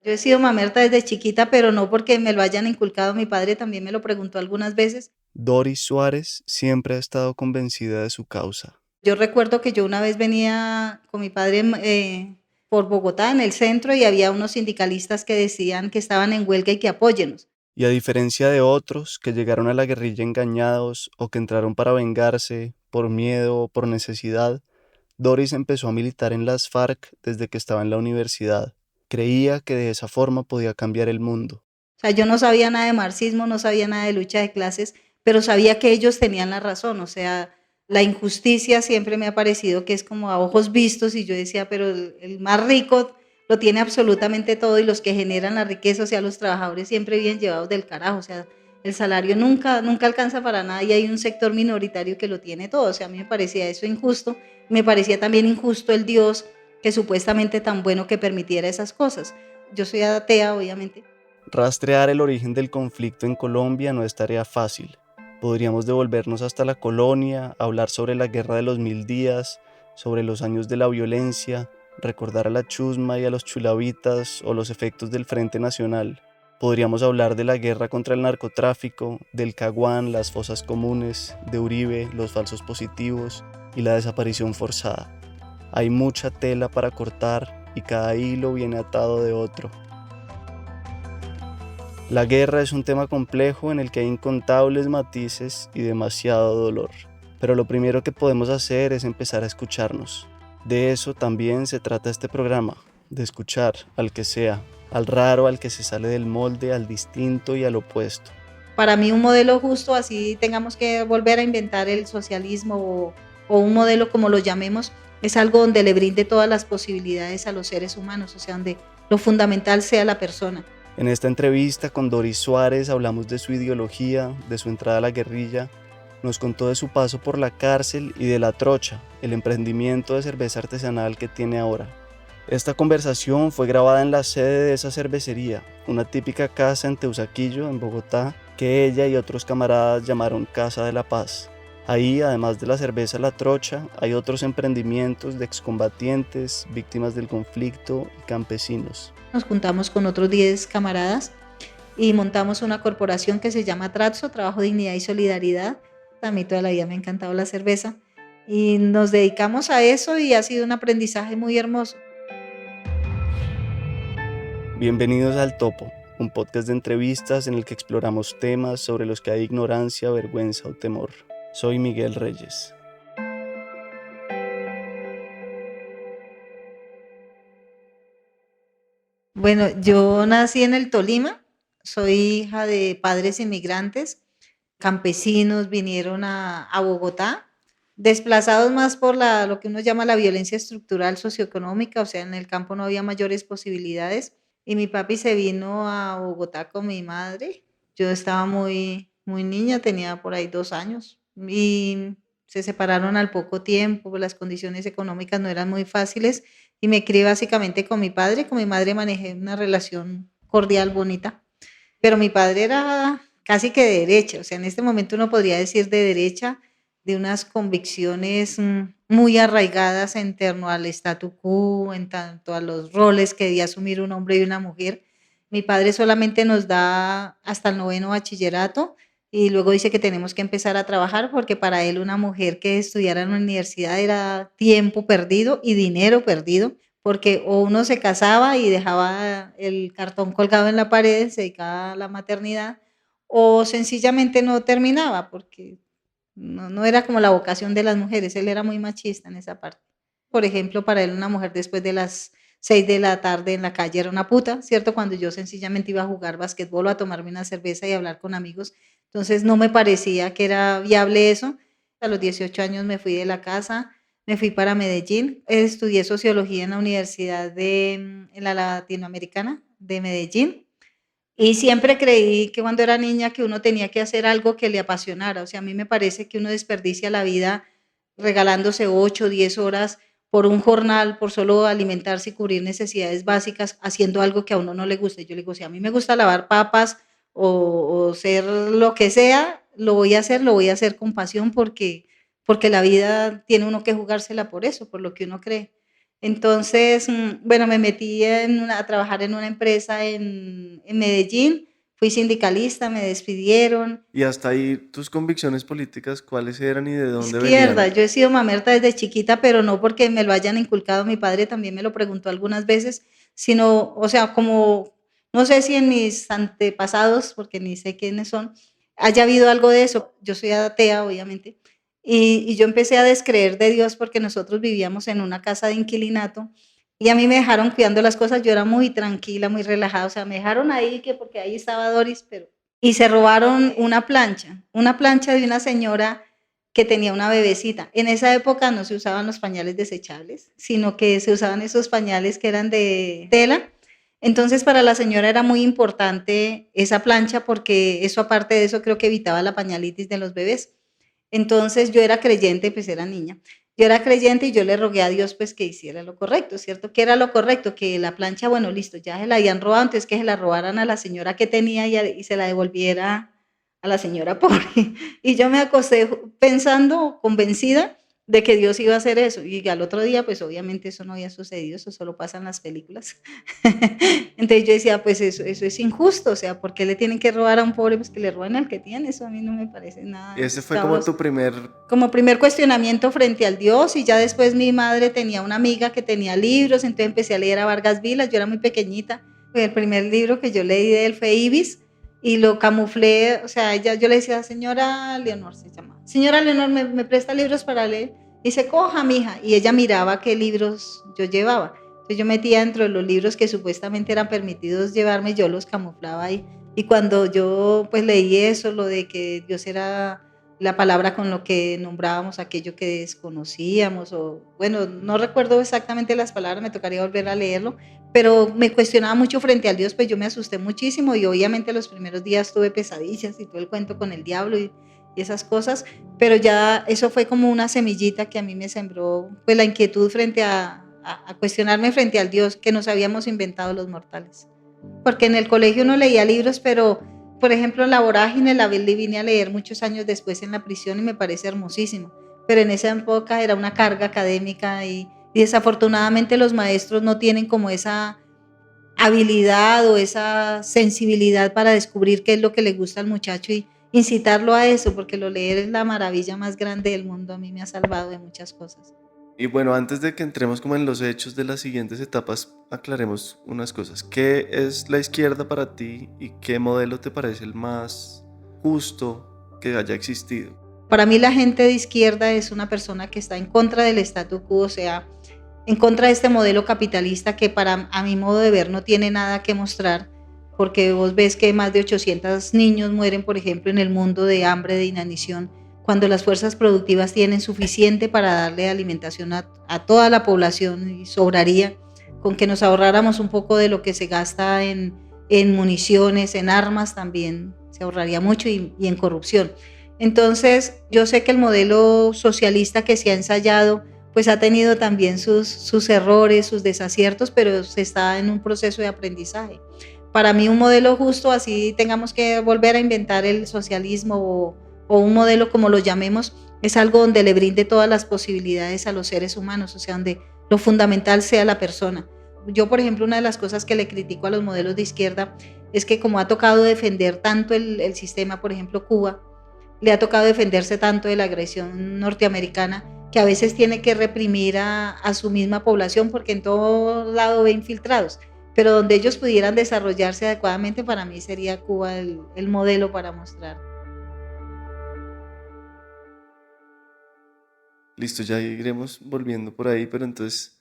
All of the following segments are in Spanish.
Yo he sido mamerta desde chiquita, pero no porque me lo hayan inculcado, mi padre también me lo preguntó algunas veces. Doris Suárez siempre ha estado convencida de su causa. Yo recuerdo que yo una vez venía con mi padre por Bogotá, en el centro, y había unos sindicalistas que decían que estaban en huelga y que apóyenos. Y a diferencia de otros que llegaron a la guerrilla engañados o que entraron para vengarse, por miedo o por necesidad, Doris empezó a militar en las FARC desde que estaba en la universidad. Creía que de esa forma podía cambiar el mundo. O sea, yo no sabía nada de marxismo, no sabía nada de lucha de clases, pero sabía que ellos tenían la razón. O sea, la injusticia siempre me ha parecido que es como a ojos vistos y yo decía, pero el más rico lo tiene absolutamente todo y los que generan la riqueza, o sea, los trabajadores siempre bien llevados del carajo. O sea, el salario nunca alcanza para nada y hay un sector minoritario que lo tiene todo. O sea, a mí me parecía eso injusto. Me parecía también injusto el Dios que supuestamente tan bueno que permitiera esas cosas. Yo soy atea, obviamente. Rastrear el origen del conflicto en Colombia no es tarea fácil. Podríamos devolvernos hasta la colonia, hablar sobre la Guerra de los 1000 días, sobre los años de la violencia, recordar a la chusma y a los chulavitas o los efectos del Frente Nacional. Podríamos hablar de la guerra contra el narcotráfico, del Caguán, las fosas comunes, de Uribe, los falsos positivos y la desaparición forzada. Hay mucha tela para cortar y cada hilo viene atado de otro. La guerra es un tema complejo en el que hay incontables matices y demasiado dolor. Pero lo primero que podemos hacer es empezar a escucharnos. De eso también se trata este programa, de escuchar al que sea, al raro, al que se sale del molde, al distinto y al opuesto. Para mí un modelo justo, así tengamos que volver a inventar el socialismo o un modelo como lo llamemos, es algo donde le brinde todas las posibilidades a los seres humanos, o sea, donde lo fundamental sea la persona. En esta entrevista con Doris Suárez hablamos de su ideología, de su entrada a la guerrilla, nos contó de su paso por la cárcel y de La Trocha, el emprendimiento de cerveza artesanal que tiene ahora. Esta conversación fue grabada en la sede de esa cervecería, una típica casa en Teusaquillo, en Bogotá, que ella y otros camaradas llamaron Casa de la Paz. Ahí, además de la cerveza La Trocha, hay otros emprendimientos de excombatientes, víctimas del conflicto y campesinos. Nos juntamos con otros 10 camaradas y montamos una corporación que se llama Tratso, Trabajo, Dignidad y Solidaridad. A mí toda la vida me ha encantado la cerveza y nos dedicamos a eso y ha sido un aprendizaje muy hermoso. Bienvenidos al Topo, un podcast de entrevistas en el que exploramos temas sobre los que hay ignorancia, vergüenza o temor. Soy Miguel Reyes. Bueno, yo nací en el Tolima, soy hija de padres inmigrantes, campesinos, vinieron a Bogotá, desplazados más por lo que uno llama la violencia estructural socioeconómica, o sea, en el campo no había mayores posibilidades, y mi papi se vino a Bogotá con mi madre. Yo estaba muy niña, tenía por ahí 2 años, y se separaron al poco tiempo, las condiciones económicas no eran muy fáciles, y me crié básicamente con mi padre. Con mi madre manejé una relación cordial, bonita, pero mi padre era casi que de derecha, o sea, en este momento uno podría decir de derecha, de unas convicciones muy arraigadas en torno al statu quo, en tanto a los roles que debía asumir un hombre y una mujer. Mi padre solamente nos da hasta el 9º bachillerato y luego dice que tenemos que empezar a trabajar porque para él una mujer que estudiara en la universidad era tiempo perdido y dinero perdido, porque o uno se casaba y dejaba el cartón colgado en la pared, se dedicaba a la maternidad, o sencillamente no terminaba, porque no era como la vocación de las mujeres, él era muy machista en esa parte. Por ejemplo, para él una mujer después de las 6 de la tarde en la calle era una puta, ¿cierto? Cuando yo sencillamente iba a jugar basquetbol o a tomarme una cerveza y hablar con amigos, entonces no me parecía que era viable eso. A los 18 años me fui de la casa, me fui para Medellín, estudié sociología en la Universidad en la Latinoamericana de Medellín y siempre creí que cuando era niña que uno tenía que hacer algo que le apasionara. O sea, a mí me parece que uno desperdicia la vida regalándose 8 o 10 horas por un jornal, por solo alimentarse y cubrir necesidades básicas, haciendo algo que a uno no le guste. Yo le digo, si a mí me gusta lavar papas o ser lo que sea, lo voy a hacer con pasión porque la vida tiene uno que jugársela por eso, por lo que uno cree. Entonces, bueno, me metí a trabajar en una empresa en Medellín, fui sindicalista, me despidieron. Y hasta ahí, tus convicciones políticas, ¿cuáles eran y de dónde Izquierda, venían? yo he sido mamerta desde chiquita, pero no porque me lo hayan inculcado, mi padre también me lo preguntó algunas veces, sino, o sea, como, no sé si en mis antepasados, porque ni sé quiénes son, haya habido algo de eso. Yo soy atea, obviamente, y yo empecé a descreer de Dios porque nosotros vivíamos en una casa de inquilinato y a mí me dejaron cuidando las cosas, yo era muy tranquila, muy relajada, o sea, me dejaron ahí que porque ahí estaba Doris, pero... Y se robaron una plancha de una señora que tenía una bebecita. En esa época no se usaban los pañales desechables, sino que se usaban esos pañales que eran de tela. Entonces para la señora era muy importante esa plancha porque eso aparte de eso creo que evitaba la pañalitis de los bebés. Entonces yo era creyente, pues era niña. Yo era creyente y yo le rogué a Dios pues que hiciera lo correcto, ¿cierto? ¿Qué era lo correcto? Que la plancha, bueno, listo, ya se la habían robado, entonces que se la robaran a la señora que tenía y se la devolviera a la señora pobre. Y yo me acosté pensando, convencida de que Dios iba a hacer eso. Y al otro día, pues obviamente eso no había sucedido, eso solo pasa en las películas. Entonces yo decía, pues eso es injusto, o sea, ¿por qué le tienen que robar a un pobre? Pues que le roben al que tiene, eso a mí no me parece nada Ese fue como sabroso. tu primer... Como primer cuestionamiento frente al Dios, y ya después mi madre tenía una amiga que tenía libros, entonces empecé a leer a Vargas Vilas, yo era muy pequeñita, el primer libro que yo leí de él fue Ibis, y lo camuflé, o sea, yo le decía, señora Leonor se llama, señora Leonor, ¿me presta libros para leer? Y se coja, mija, y ella miraba qué libros yo llevaba. Entonces yo metía dentro de los libros que supuestamente eran permitidos llevarme, yo los camuflaba ahí. Y cuando yo pues leí eso, lo de que Dios era la palabra con lo que nombrábamos aquello que desconocíamos, o bueno, no recuerdo exactamente las palabras, me tocaría volver a leerlo, pero me cuestionaba mucho frente al Dios, pues yo me asusté muchísimo y obviamente los primeros días tuve pesadillas y todo el cuento con el diablo y esas cosas, pero ya eso fue como una semillita que a mí me sembró pues la inquietud frente a cuestionarme frente al Dios que nos habíamos inventado los mortales. Porque en el colegio uno leía libros, pero por ejemplo La Vorágine la vine a leer muchos años después en la prisión y me parece hermosísimo, pero en esa época era una carga académica y desafortunadamente los maestros no tienen como esa habilidad o esa sensibilidad para descubrir qué es lo que le gusta al muchacho y incitarlo a eso, porque lo leer es la maravilla más grande del mundo, a mí me ha salvado de muchas cosas. Y bueno, antes de que entremos como en los hechos de las siguientes etapas, aclaremos unas cosas. ¿Qué es la izquierda para ti y qué modelo te parece el más justo que haya existido? Para mí la gente de izquierda es una persona que está en contra del statu quo, o sea, en contra de este modelo capitalista que a mi modo de ver no tiene nada que mostrar, porque vos ves que más de 800 niños mueren, por ejemplo, en el mundo de hambre, de inanición, cuando las fuerzas productivas tienen suficiente para darle alimentación a toda la población y sobraría con que nos ahorráramos un poco de lo que se gasta en municiones, en armas también, se ahorraría mucho y en corrupción. Entonces, yo sé que el modelo socialista que se ha ensayado pues ha tenido también sus errores, sus desaciertos, pero se está en un proceso de aprendizaje. Para mí un modelo justo, así tengamos que volver a inventar el socialismo o un modelo como lo llamemos, es algo donde le brinde todas las posibilidades a los seres humanos, o sea, donde lo fundamental sea la persona. Yo, por ejemplo, una de las cosas que le critico a los modelos de izquierda es que como ha tocado defender tanto el sistema, por ejemplo, Cuba, le ha tocado defenderse tanto de la agresión norteamericana que a veces tiene que reprimir a su misma población porque en todo lado ve infiltrados. Pero donde ellos pudieran desarrollarse adecuadamente, para mí sería Cuba el modelo para mostrar. Listo, ya iremos volviendo por ahí, pero entonces,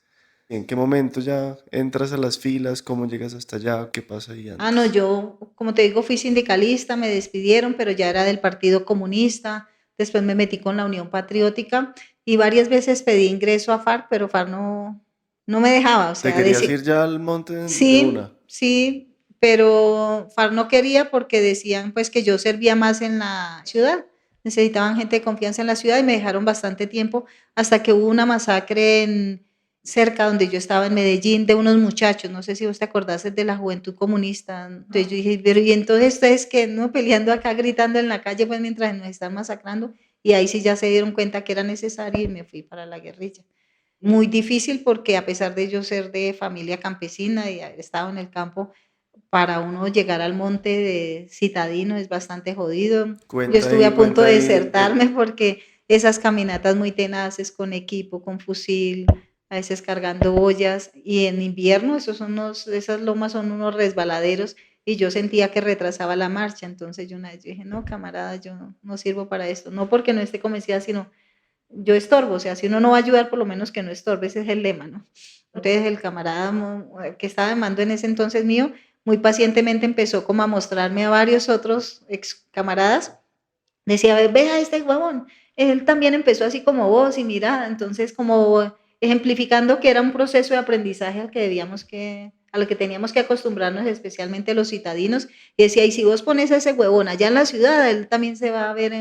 ¿en qué momento ya entras a las filas? ¿Cómo llegas hasta allá? ¿Qué pasa ahí Ah, no, antes? yo, como te digo, fui sindicalista, me despidieron, pero ya era del Partido Comunista. Después me metí con la Unión Patriótica y varias veces pedí ingreso a FARC, pero FARC no me dejaba. O ¿Te sea, querías ir ya al monte de sí, una? sí, pero FARC no quería porque decían pues que yo servía más en la ciudad. Necesitaban gente de confianza en la ciudad y me dejaron bastante tiempo hasta que hubo una masacre cerca donde yo estaba en Medellín de unos muchachos, no sé si vos te acordás de la Juventud Comunista. Entonces yo dije, pero y entonces ustedes que no peleando acá, gritando en la calle, pues mientras nos están masacrando, y ahí sí ya se dieron cuenta que era necesario y me fui para la guerrilla. muy difícil porque a pesar de yo ser de familia campesina y haber estado en el campo, para uno llegar al monte de citadino es bastante jodido. Yo estuve a punto Cuenta de ahí, desertarme porque esas caminatas muy tenaces con equipo, con fusil, a veces cargando ollas, y en invierno esas lomas son unos resbaladeros y yo sentía que retrasaba la marcha. Entonces yo una vez dije, no, camarada, yo no sirvo para esto, no porque no esté convencida, sino yo estorbo, o sea, si uno no va a ayudar, por lo menos que no estorbe, ese es el lema, ¿no? Entonces el camarada que estaba de mando en ese entonces mío, muy pacientemente empezó como a mostrarme a varios otros ex camaradas, decía, ve a este huevón, él también empezó así como vos y mira, entonces como ejemplificando que era un proceso de aprendizaje a lo que teníamos que acostumbrarnos, especialmente los citadinos, y decía, y si vos pones a ese huevón allá en la ciudad, él también se va a ver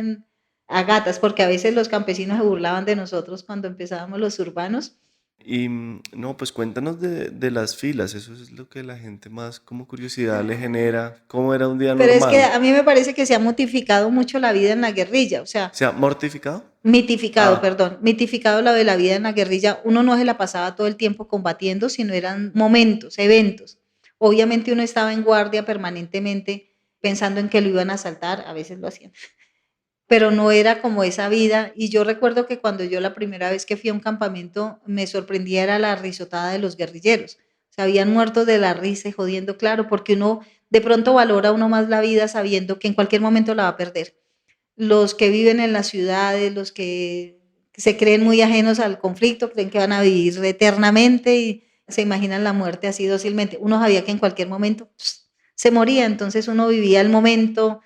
a gatas, porque a veces los campesinos se burlaban de nosotros cuando empezábamos los urbanos. y no, pues cuéntanos de las filas, eso es lo que la gente más como curiosidad le genera. ¿Cómo era un día Pero es que normal? a mí me parece que se ha modificado mucho la vida en la guerrilla, o sea, ¿Se ha mortificado? mitificado, Ah, perdón, mitificado lo de la vida en la guerrilla. Uno no se la pasaba todo el tiempo combatiendo, sino eran momentos, eventos. Obviamente uno estaba en guardia permanentemente pensando en que lo iban a asaltar, a veces lo hacían, pero no era como esa vida. Y yo recuerdo que cuando yo la primera vez que fui a un campamento me sorprendía era la risotada de los guerrilleros. Se habían muerto de la risa y jodiendo, claro, porque uno de pronto valora uno más la vida sabiendo que en cualquier momento la va a perder. Los que viven en las ciudades, los que se creen muy ajenos al conflicto, creen que van a vivir eternamente y se imaginan la muerte así dócilmente. Uno sabía que en cualquier momento se moría, entonces uno vivía el momento,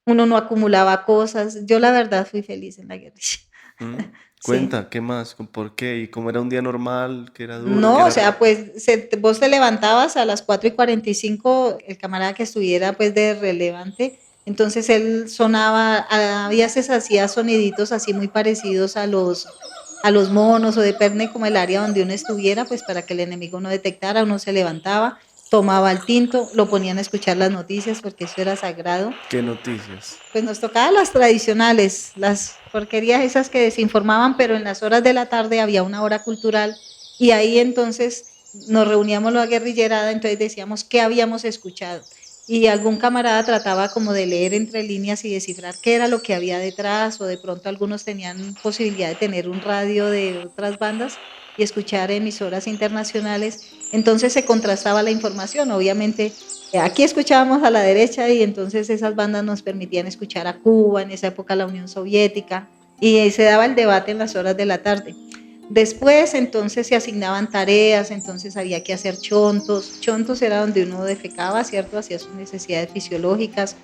uno no acumulaba cosas. Yo la verdad fui feliz en la guerrilla. mm, Sí. cuenta, ¿qué más? ¿Por qué? ¿Y cómo era un día normal? ¿Qué era duro? ¿Qué No, o era? sea, pues vos te levantabas a las 4:45, el camarada que estuviera pues de relevante, entonces él sonaba, a veces hacía soniditos así muy parecidos a los monos o de perne, como el área donde uno estuviera, pues para que el enemigo no detectara, uno se levantaba, tomaba el tinto, lo ponían a escuchar las noticias porque eso era sagrado. ¿Qué noticias? Pues nos tocaba las tradicionales, las porquerías esas que desinformaban, pero en las horas de la tarde había una hora cultural y ahí entonces nos reuníamos la guerrillerada, entonces decíamos qué habíamos escuchado y algún camarada trataba como de leer entre líneas y descifrar qué era lo que había detrás, o de pronto algunos tenían posibilidad de tener un radio de otras bandas y escuchar emisoras internacionales, entonces se contrastaba la información. Obviamente aquí escuchábamos a la derecha y entonces esas bandas nos permitían escuchar a Cuba, en esa época la Unión Soviética, y se daba el debate en las horas de la tarde. Después entonces se asignaban tareas, entonces había que hacer chontos. Chontos era donde uno defecaba, ¿cierto? Hacía sus necesidades fisiológicas.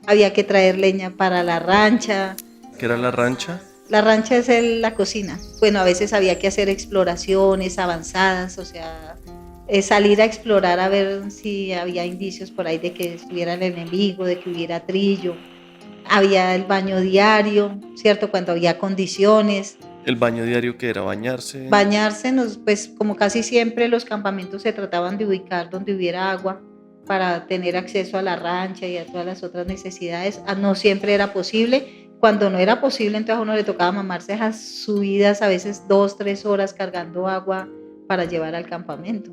Había que traer leña para la rancha. ¿Qué era la rancha? La rancha es la cocina. Bueno, a veces había que hacer exploraciones avanzadas, o sea, salir a explorar a ver si había indicios por ahí de que estuviera el enemigo, de que hubiera trillo. Había el baño diario, ¿cierto? Cuando había condiciones. El baño diario que era bañarse. Bañarse, pues como casi siempre los campamentos se trataban de ubicar donde hubiera agua para tener acceso a la rancha y a todas las otras necesidades. No siempre era posible. Cuando no era posible, entonces a uno le tocaba mamarse esas subidas, a veces 2, 3 horas cargando agua para llevar al campamento.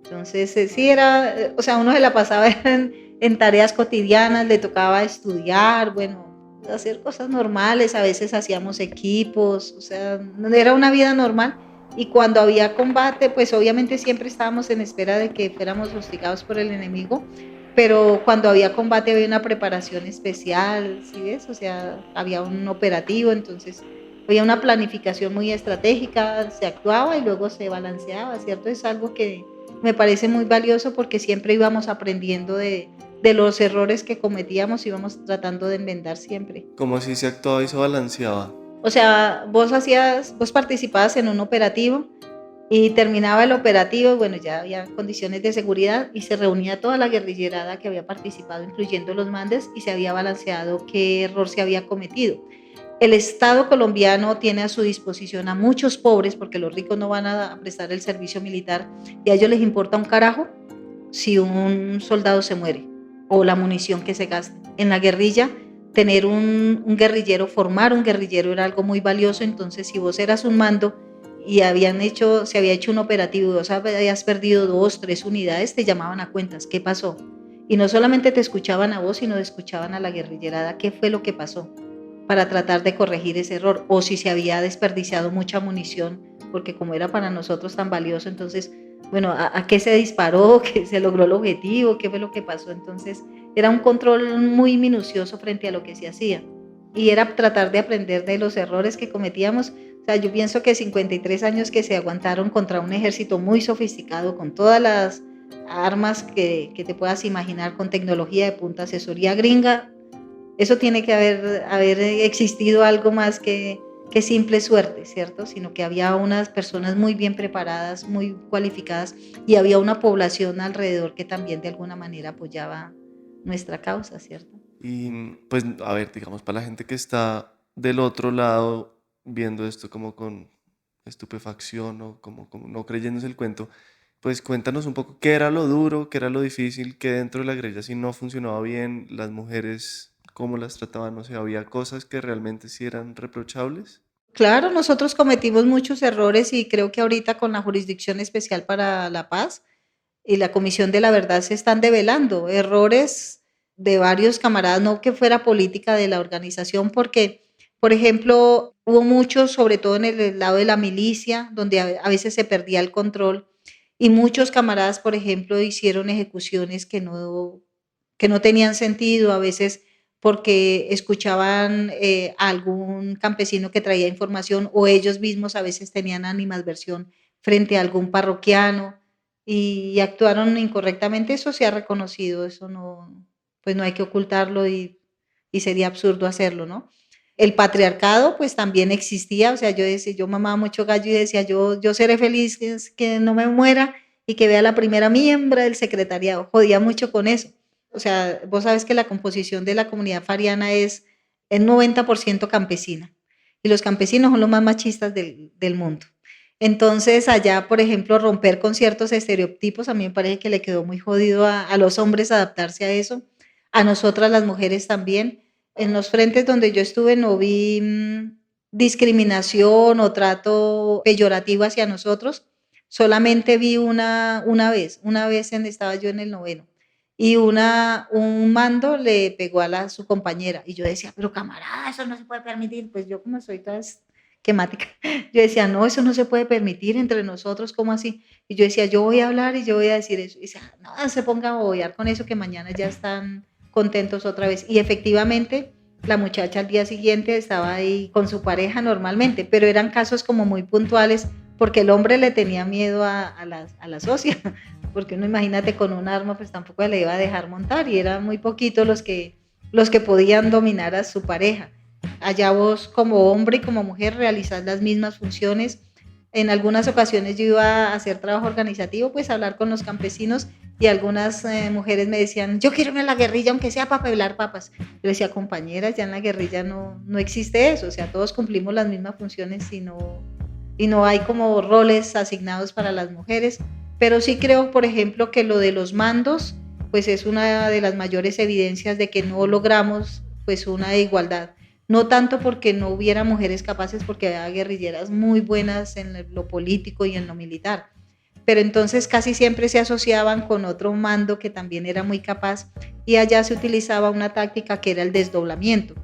Entonces, sí era, o sea, uno se la pasaba en tareas cotidianas, le tocaba estudiar, bueno, hacer cosas normales, a veces hacíamos equipos, o sea, era una vida normal. Y cuando había combate, pues obviamente siempre estábamos en espera de que fuéramos hostigados por el enemigo, pero cuando había combate había una preparación especial, ¿sí ves? O sea, había un operativo, entonces había una planificación muy estratégica, se actuaba y luego se balanceaba, ¿cierto? Es algo que me parece muy valioso porque siempre íbamos aprendiendo de los errores que cometíamos, íbamos tratando de enmendar siempre. Como si se actuaba y se balanceaba. O sea, vos participabas en un operativo y terminaba el operativo, bueno, ya había condiciones de seguridad y se reunía toda la guerrillerada que había participado, incluyendo los mandes, y se había balanceado qué error se había cometido. El Estado colombiano tiene a su disposición a muchos pobres, porque los ricos no van a prestar el servicio militar, y a ellos les importa un carajo si un soldado se muere o la munición que se gasta. En la guerrilla, tener un guerrillero, formar un guerrillero era algo muy valioso, entonces si vos eras un mando y se había hecho un operativo, o sea, habías perdido 2, 3 unidades, te llamaban a cuentas, ¿qué pasó? Y no solamente te escuchaban a vos, sino escuchaban a la guerrillerada, ¿qué fue lo que pasó? Para tratar de corregir ese error, o si se había desperdiciado mucha munición, porque como era para nosotros tan valioso, entonces, bueno, ¿a qué se disparó? ¿Qué se logró el objetivo? ¿Qué fue lo que pasó? Entonces, era un control muy minucioso frente a lo que se hacía. Y era tratar de aprender de los errores que cometíamos. O sea, yo pienso que 53 años que se aguantaron contra un ejército muy sofisticado, con todas las armas que te puedas imaginar, con tecnología de punta, asesoría gringa, eso tiene que haber existido algo más que simple suerte, ¿cierto? Sino que había unas personas muy bien preparadas, muy cualificadas, y había una población alrededor que también de alguna manera apoyaba nuestra causa, ¿cierto? Y pues, a ver, digamos, para la gente que está del otro lado viendo esto como con estupefacción o como no creyéndose el cuento, pues cuéntanos un poco qué era lo duro, qué era lo difícil, qué dentro de la guerrilla si no funcionaba bien, las mujeres, cómo las trataban, o sea, había cosas que realmente sí eran reprochables. Claro, nosotros cometimos muchos errores y creo que ahorita con la Jurisdicción Especial para la Paz y la Comisión de la Verdad se están develando errores de varios camaradas, no que fuera política de la organización, porque, por ejemplo, hubo muchos, sobre todo en el lado de la milicia, donde a veces se perdía el control y muchos camaradas, por ejemplo, hicieron ejecuciones que no tenían sentido, a veces porque escuchaban a algún campesino que traía información o ellos mismos a veces tenían animadversión frente a algún parroquiano y actuaron incorrectamente. Eso se ha reconocido, eso no, pues no hay que ocultarlo y sería absurdo hacerlo, ¿no? El patriarcado pues también existía, o sea, yo decía, yo mamaba mucho gallo y decía, yo seré feliz que no me muera y que vea la primera miembro del secretariado, jodía mucho con eso. O sea, vos sabes que la composición de la comunidad fariana es el 90% campesina y los campesinos son los más machistas del mundo. Entonces, allá, por ejemplo, romper con ciertos estereotipos, a mí me parece que le quedó muy jodido a los hombres adaptarse a eso, a nosotras las mujeres también. En los frentes donde yo estuve no vi discriminación o trato peyorativo hacia nosotros, solamente vi una vez estaba yo en el noveno y un mando le pegó a su compañera y yo decía, pero camarada, eso no se puede permitir, pues yo como soy toda esquemática, yo decía, no, eso no se puede permitir entre nosotros, ¿cómo así? Y yo decía, yo voy a hablar y yo voy a decir eso, y decía, no, se ponga a bobear con eso que mañana ya están contentos otra vez, y efectivamente la muchacha al día siguiente estaba ahí con su pareja normalmente, pero eran casos como muy puntuales porque el hombre le tenía miedo a la socia, porque uno imagínate con un arma pues tampoco le iba a dejar montar y eran muy poquitos los que podían dominar a su pareja. Allá vos como hombre y como mujer realizás las mismas funciones. En algunas ocasiones yo iba a hacer trabajo organizativo, pues a hablar con los campesinos y algunas mujeres me decían, yo quiero irme a la guerrilla aunque sea para pelar papas. Yo decía, compañeras, ya en la guerrilla no existe eso, o sea, todos cumplimos las mismas funciones y no hay como roles asignados para las mujeres, pero sí creo, por ejemplo, que lo de los mandos, pues es una de las mayores evidencias de que no logramos pues una igualdad. No tanto porque no hubiera mujeres capaces, porque había guerrilleras muy buenas en lo político y en lo militar, pero entonces casi siempre se asociaban con otro mando que también era muy capaz y allá se utilizaba una táctica que era el desdoblamiento.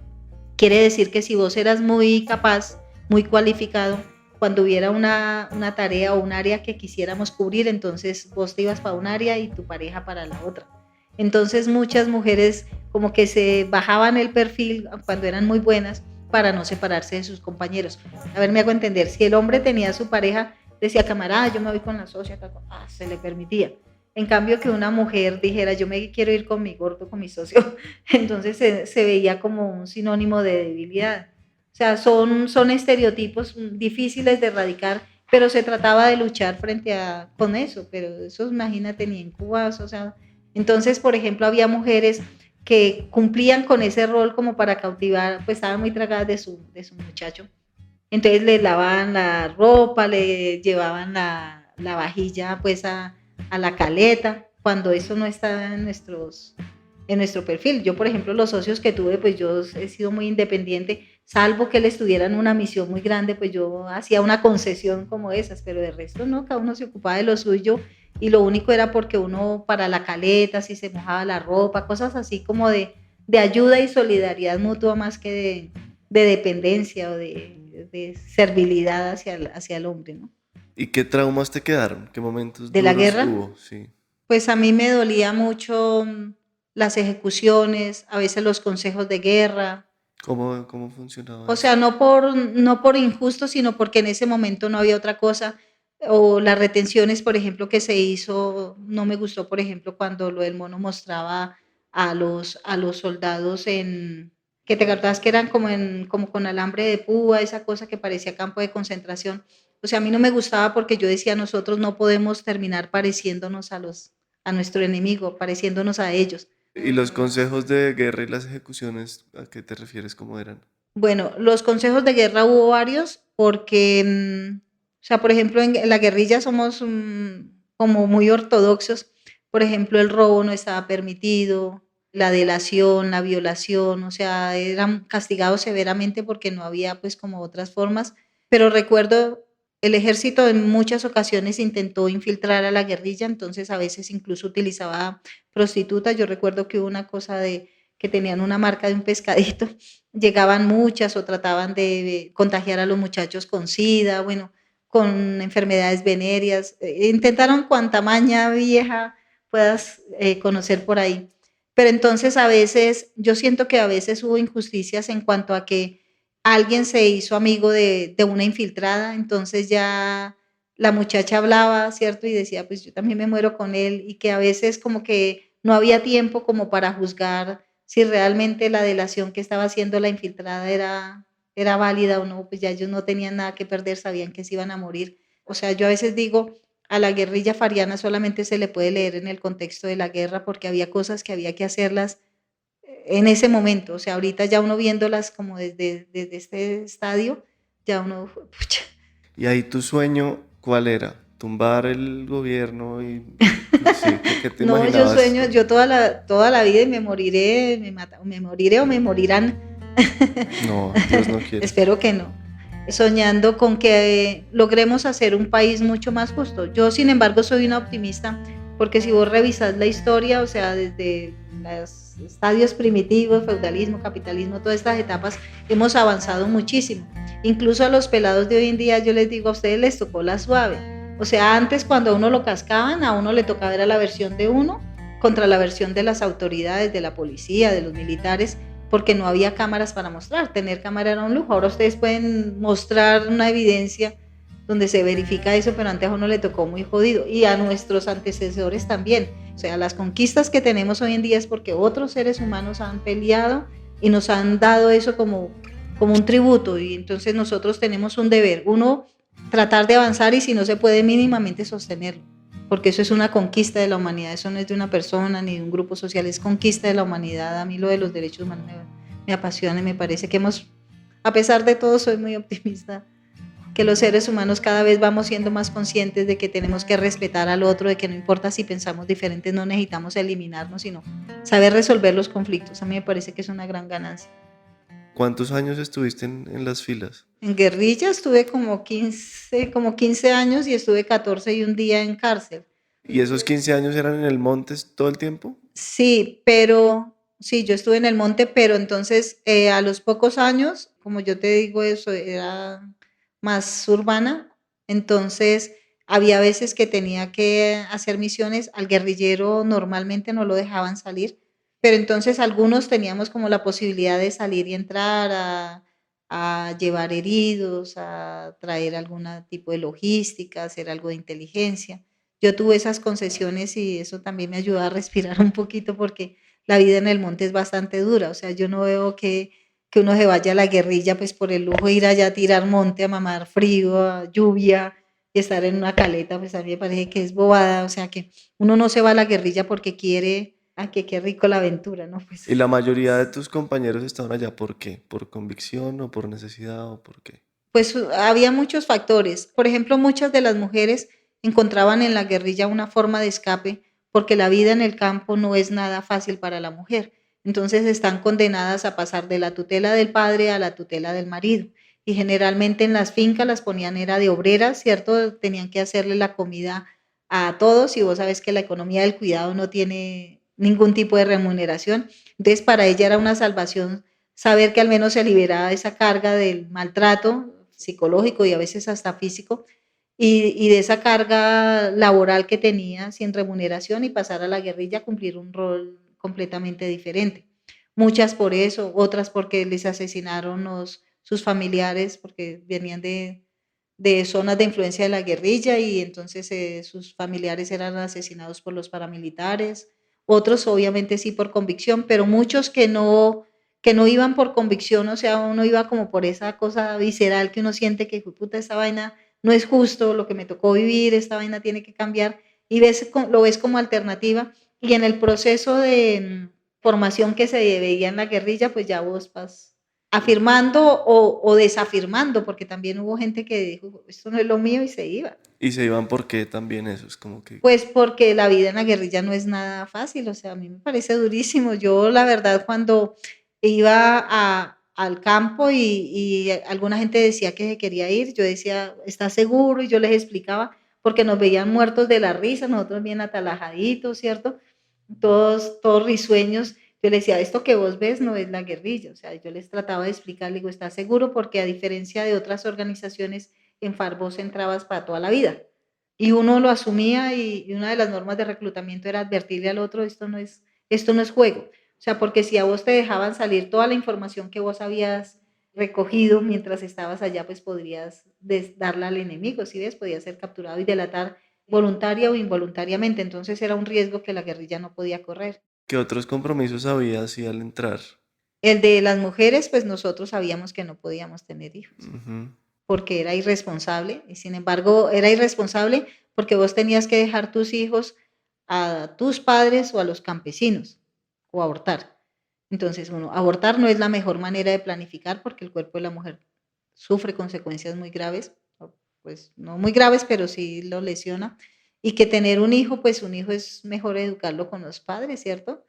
Quiere decir que si vos eras muy capaz, muy cualificado, cuando hubiera una tarea o un área que quisiéramos cubrir, entonces vos te ibas para un área y tu pareja para la otra. Entonces muchas mujeres como que se bajaban el perfil cuando eran muy buenas para no separarse de sus compañeros. A ver, me hago entender, si el hombre tenía a su pareja, decía, camarada, yo me voy con la socia, se le permitía. En cambio que una mujer dijera, yo me quiero ir con mi gordo, con mi socio, entonces se veía como un sinónimo de debilidad. O sea, son estereotipos difíciles de erradicar, pero se trataba de luchar con eso, pero eso imagínate ni en Cuba, o sea, entonces, por ejemplo, había mujeres que cumplían con ese rol como para cautivar, pues estaban muy tragadas de su muchacho, entonces le lavaban la ropa, le llevaban la vajilla pues a la caleta, cuando eso no estaba en nuestro perfil. Yo, por ejemplo, los socios que tuve, pues yo he sido muy independiente, salvo que él estuviera en una misión muy grande, pues yo hacía una concesión como esas, pero de resto no, cada uno se ocupaba de lo suyo y lo único era porque uno para la caleta, si se mojaba la ropa, cosas así como de ayuda y solidaridad mutua más que de dependencia o de servilidad hacia el hombre, ¿no? ¿Y qué traumas te quedaron? ¿Qué momentos De la duros guerra, hubo? Sí. pues a mí me dolía mucho las ejecuciones, a veces los consejos de guerra, ¿Cómo funcionaba o eso? sea, no por injusto, sino porque en ese momento no había otra cosa. O las retenciones, por ejemplo, que se hizo, no me gustó, por ejemplo, cuando lo del mono mostraba a los soldados que te acordás que eran como con alambre de púa, esa cosa que parecía campo de concentración. O sea, a mí no me gustaba porque yo decía, nosotros no podemos terminar pareciéndonos a nuestro enemigo, pareciéndonos a ellos. ¿Y los consejos de guerra y las ejecuciones, a qué te refieres? ¿Cómo eran? Bueno, los consejos de guerra hubo varios porque, o sea, por ejemplo, en la guerrilla somos como muy ortodoxos. Por ejemplo, el robo no estaba permitido, la delación, la violación, o sea, eran castigados severamente porque no había pues como otras formas. Pero recuerdo, el ejército en muchas ocasiones intentó infiltrar a la guerrilla, entonces a veces incluso utilizaba prostitutas. Yo recuerdo que hubo una cosa de que tenían una marca de un pescadito, llegaban muchas o trataban de contagiar a los muchachos con SIDA, bueno, con enfermedades venéreas. Intentaron cuanta maña vieja puedas conocer por ahí. Pero entonces a veces, yo siento que a veces hubo injusticias en cuanto a que alguien se hizo amigo de una infiltrada, entonces ya la muchacha hablaba, ¿cierto? Y decía, pues yo también me muero con él, y que a veces como que no había tiempo como para juzgar si realmente la delación que estaba haciendo la infiltrada era válida o no, pues ya ellos no tenían nada que perder, sabían que se iban a morir. O sea, yo a veces digo, a la guerrilla fariana solamente se le puede leer en el contexto de la guerra porque había cosas que había que hacerlas en ese momento. O sea, ahorita ya uno viéndolas como desde este estadio, ya uno, pucha. ¿Y ahí tu sueño cuál era? ¿Tumbar el gobierno? Sí, ¿qué te No, yo imaginabas? sueño, yo toda la vida y me moriré, me moriré o me morirán. No, Dios no quiere. Espero que no. Soñando con que logremos hacer un país mucho más justo. Yo, sin embargo, soy una optimista porque si vos revisas la historia, o sea, desde los estadios primitivos, feudalismo, capitalismo, todas estas etapas, hemos avanzado muchísimo. Incluso a los pelados de hoy en día, yo les digo, a ustedes les tocó la suave. O sea, antes cuando a uno lo cascaban, a uno le tocaba ver a la versión de uno contra la versión de las autoridades, de la policía, de los militares, porque no había cámaras para mostrar. Tener cámara era un lujo. Ahora ustedes pueden mostrar una evidencia donde se verifica eso, pero antes a uno le tocó muy jodido. Y a nuestros antecesores también. O sea, las conquistas que tenemos hoy en día es porque otros seres humanos han peleado y nos han dado eso como un tributo. Y entonces nosotros tenemos un deber. Uno, tratar de avanzar, y si no se puede, mínimamente sostenerlo. Porque eso es una conquista de la humanidad, eso no es de una persona ni de un grupo social, es conquista de la humanidad. A mí lo de los derechos humanos me apasiona y me parece que a pesar de todo, soy muy optimista, que los seres humanos cada vez vamos siendo más conscientes de que tenemos que respetar al otro, de que no importa si pensamos diferentes, no necesitamos eliminarnos, sino saber resolver los conflictos. A mí me parece que es una gran ganancia. ¿Cuántos años estuviste en las filas? En guerrilla estuve como 15 años y estuve 14 y un día en cárcel. ¿Y esos 15 años eran en el Montes todo el tiempo? Sí, pero sí, yo estuve en el monte, pero entonces a los pocos años, como yo te digo, eso era más urbana, entonces había veces que tenía que hacer misiones. Al guerrillero normalmente no lo dejaban salir, pero entonces algunos teníamos como la posibilidad de salir y entrar a llevar heridos, a traer algún tipo de logística, hacer algo de inteligencia. Yo tuve esas concesiones y eso también me ayudó a respirar un poquito porque la vida en el monte es bastante dura. O sea, yo no veo que uno se vaya a la guerrilla pues por el lujo de ir allá a tirar monte, a mamar frío, a lluvia y estar en una caleta, pues a mí me parece que es bobada. O sea, que uno no se va a la guerrilla porque quiere, que qué rico la aventura, ¿no? Pues, ¿Y la mayoría de tus compañeros estaban allá por qué? ¿Por convicción o por necesidad o por qué? pues había muchos factores. Por ejemplo, muchas de las mujeres encontraban en la guerrilla una forma de escape porque la vida en el campo no es nada fácil para la mujer. Entonces están condenadas a pasar de la tutela del padre a la tutela del marido. Y generalmente en las fincas las ponían era de obreras, ¿cierto? Tenían que hacerle la comida a todos y vos sabes que la economía del cuidado no tiene ningún tipo de remuneración. Entonces para ella era una salvación saber que al menos se liberaba esa carga del maltrato psicológico y a veces hasta físico y de esa carga laboral que tenía sin remuneración y pasar a la guerrilla a cumplir un rol completamente diferente. Muchas por eso, otras porque les asesinaron sus familiares porque venían de zonas de influencia de la guerrilla y entonces sus familiares eran asesinados por los paramilitares, otros obviamente sí por convicción, pero muchos que no iban por convicción, o sea, uno iba como por esa cosa visceral que uno siente que, puta, esta vaina no es justo, lo que me tocó vivir, esta vaina tiene que cambiar, y lo ves como alternativa, y en el proceso de formación que se veía en la guerrilla, pues ya vos vas afirmando o desafirmando, porque también hubo gente que dijo, esto no es lo mío y se iba. Y se iban porque también eso, es como que... Pues porque la vida en la guerrilla no es nada fácil, o sea, a mí me parece durísimo. Yo la verdad cuando iba al campo y alguna gente decía que se quería ir, yo decía, ¿estás seguro? Y yo les explicaba, porque nos veían muertos de la risa, nosotros bien atalajaditos, ¿cierto? Todos risueños. Yo les decía, esto que vos ves no es la guerrilla, o sea, yo les trataba de explicar, digo, ¿estás seguro? Porque a diferencia de otras organizaciones, en FARC vos entrabas para toda la vida. Y uno lo asumía y una de las normas de reclutamiento era advertirle al otro, esto no es juego. O sea, porque si a vos te dejaban salir toda la información que vos habías recogido mientras estabas allá, pues podrías darla al enemigo, ¿sí ves? Podías ser capturado y delatar voluntaria o involuntariamente. Entonces era un riesgo que la guerrilla no podía correr. ¿Qué otros compromisos había así al entrar? El de las mujeres, pues nosotros sabíamos que no podíamos tener hijos. Ujú. Porque era irresponsable y sin embargo era irresponsable porque vos tenías que dejar tus hijos a tus padres o a los campesinos o abortar. Entonces, bueno, abortar no es la mejor manera de planificar porque el cuerpo de la mujer sufre consecuencias muy graves, pues no muy graves, pero sí lo lesiona. Y que tener un hijo, pues un hijo es mejor educarlo con los padres, ¿cierto?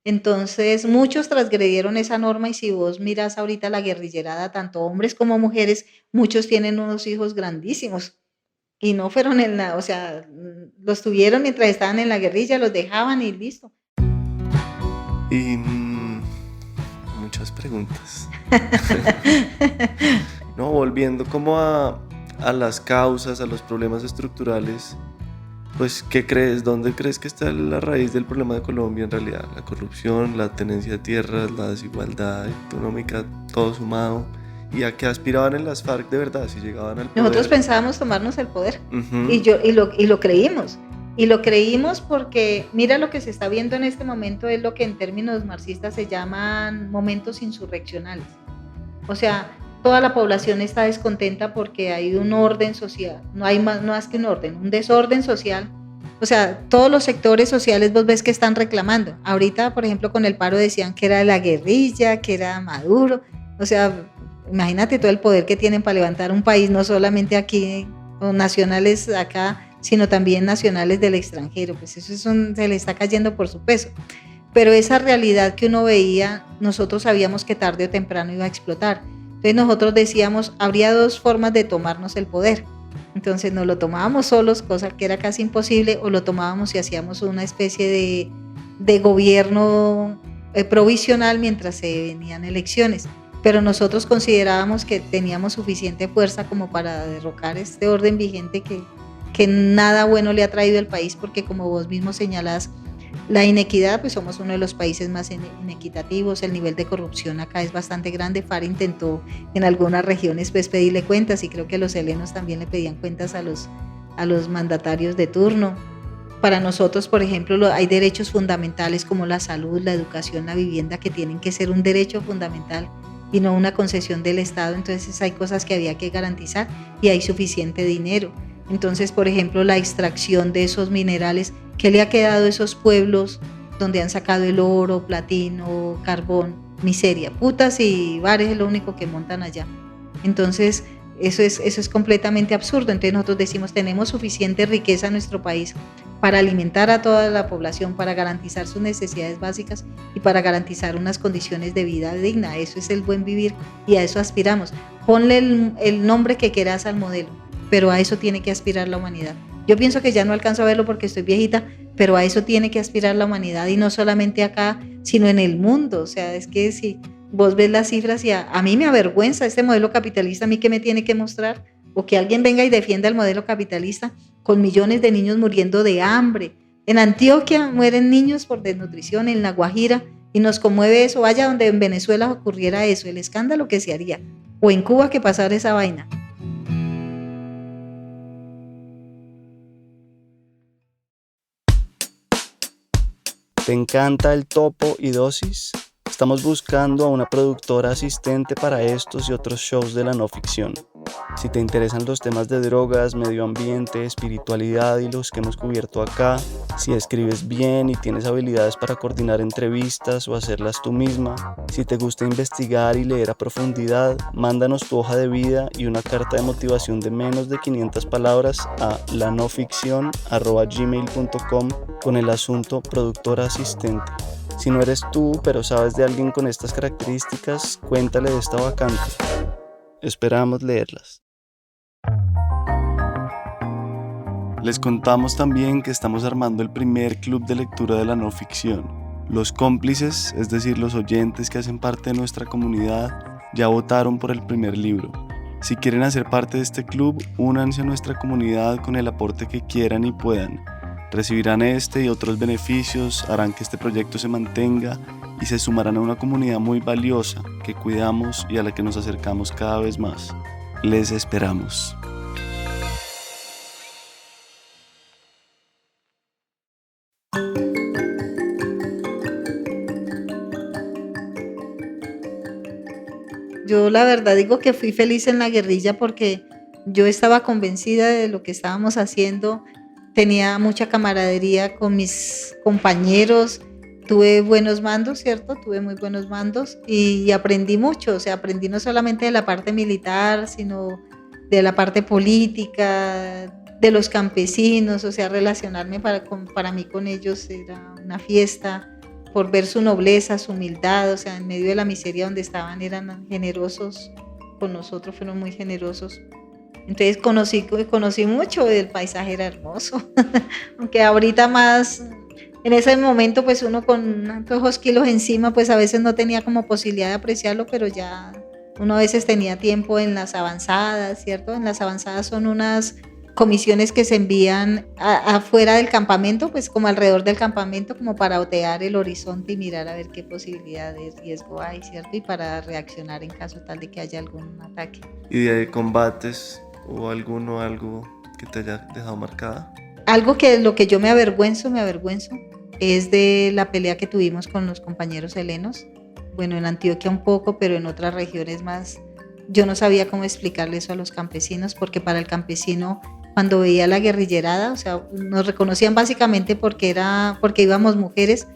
Entonces, muchos transgredieron esa norma y si vos miras ahorita la guerrillerada, tanto hombres como mujeres, muchos tienen unos hijos grandísimos y no fueron en la, o sea, los tuvieron mientras estaban en la guerrilla, los dejaban y listo. Y muchas preguntas. No, volviendo como a las causas, a los problemas estructurales, pues, ¿qué crees? ¿Dónde crees que está la raíz del problema de Colombia en realidad? La corrupción, la tenencia de tierras, la desigualdad económica, todo sumado. ¿Y a qué aspiraban en las FARC de verdad si llegaban al poder? Nosotros pensábamos tomarnos el poder Ujú. y lo creímos. Y lo creímos porque mira lo que se está viendo en este momento es lo que en términos marxistas se llaman momentos insurreccionales. O sea, toda la población está descontenta porque hay un orden social, no hay más que un orden, un desorden social. O sea, todos los sectores sociales vos ves que están reclamando. Ahorita, por ejemplo, con el paro decían que era la guerrilla, que era Maduro. O sea, imagínate todo el poder que tienen para levantar un país, no solamente aquí, o nacionales acá, sino también nacionales del extranjero. Pues eso se le está cayendo por su peso. Pero esa realidad que uno veía, nosotros sabíamos que tarde o temprano iba a explotar. Entonces nosotros decíamos, habría dos formas de tomarnos el poder. Entonces nos lo tomábamos solos, cosa que era casi imposible, o lo tomábamos y hacíamos una especie de gobierno provisional mientras se venían elecciones. Pero nosotros considerábamos que teníamos suficiente fuerza como para derrocar este orden vigente que nada bueno le ha traído al país, porque como vos mismo señalás, la inequidad, pues somos uno de los países más inequitativos, el nivel de corrupción acá es bastante grande. FARC intentó en algunas regiones pues pedirle cuentas y creo que los helenos también le pedían cuentas a los mandatarios de turno. Para nosotros, por ejemplo, hay derechos fundamentales como la salud, la educación, la vivienda, que tienen que ser un derecho fundamental y no una concesión del Estado. Entonces hay cosas que había que garantizar y hay suficiente dinero. Entonces, por ejemplo, la extracción de esos minerales, ¿qué le ha quedado a esos pueblos donde han sacado el oro, platino, carbón? Miseria, putas y bares es lo único que montan allá. Entonces, Eso es completamente absurdo. Entonces nosotros decimos, tenemos suficiente riqueza en nuestro país para alimentar a toda la población, para garantizar sus necesidades básicas y para garantizar unas condiciones de vida digna. Eso es el buen vivir y a eso aspiramos. Ponle el nombre que quieras al modelo, pero a eso tiene que aspirar la humanidad. Yo pienso que ya no alcanzo a verlo porque estoy viejita, pero a eso tiene que aspirar la humanidad, y no solamente acá, sino en el mundo. O sea, es que si vos ves las cifras y a mí me avergüenza este modelo capitalista, a mí qué me tiene que mostrar, o que alguien venga y defienda el modelo capitalista con millones de niños muriendo de hambre. En Antioquia mueren niños por desnutrición, en La Guajira, y nos conmueve eso. Vaya donde en Venezuela ocurriera eso, el escándalo que se haría, o en Cuba que pasara esa vaina. ¿Te encanta el topo y dosis? Estamos buscando a una productora asistente para estos y otros shows de la no ficción. Si te interesan los temas de drogas, medio ambiente, espiritualidad y los que hemos cubierto acá, si escribes bien y tienes habilidades para coordinar entrevistas o hacerlas tú misma, si te gusta investigar y leer a profundidad, mándanos tu hoja de vida y una carta de motivación de menos de 500 palabras a lanoficcion@gmail.com con el asunto productora asistente. Si no eres tú, pero sabes de alguien con estas características, cuéntale de esta vacante. Esperamos leerlas. Les contamos también que estamos armando el primer club de lectura de la no ficción. Los cómplices, es decir, los oyentes que hacen parte de nuestra comunidad, ya votaron por el primer libro. Si quieren hacer parte de este club, únanse a nuestra comunidad con el aporte que quieran y puedan. Recibirán este y otros beneficios, harán que este proyecto se mantenga y se sumarán a una comunidad muy valiosa que cuidamos y a la que nos acercamos cada vez más. Les esperamos. Yo la verdad digo que fui feliz en la guerrilla porque yo estaba convencida de lo que estábamos haciendo, tenía mucha camaradería con mis compañeros, tuve buenos mandos, ¿cierto? Tuve muy buenos mandos y aprendí mucho. O sea, aprendí no solamente de la parte militar, sino de la parte política, de los campesinos. O sea, relacionarme para mí con ellos era una fiesta, por ver su nobleza, su humildad. O sea, en medio de la miseria donde estaban eran generosos con nosotros, fueron muy generosos. Entonces conocí mucho, el paisaje era hermoso, aunque ahorita más, en ese momento pues uno con tantos kilos encima pues a veces no tenía como posibilidad de apreciarlo, pero ya uno a veces tenía tiempo en las avanzadas, ¿cierto? En las avanzadas son unas comisiones que se envían afuera del campamento, pues como alrededor del campamento, como para otear el horizonte y mirar a ver qué posibilidad de riesgo hay, ¿cierto? Y para reaccionar en caso tal de que haya algún ataque. ¿Y de combates o algo que te haya dejado marcada? Algo que lo que yo me avergüenzo, es de la pelea que tuvimos con los compañeros helenos. Bueno, en Antioquia un poco, pero en otras regiones más. Yo no sabía cómo explicarle eso a los campesinos, porque para el campesino, cuando veía la guerrillerada, o sea, nos reconocían básicamente porque íbamos mujeres,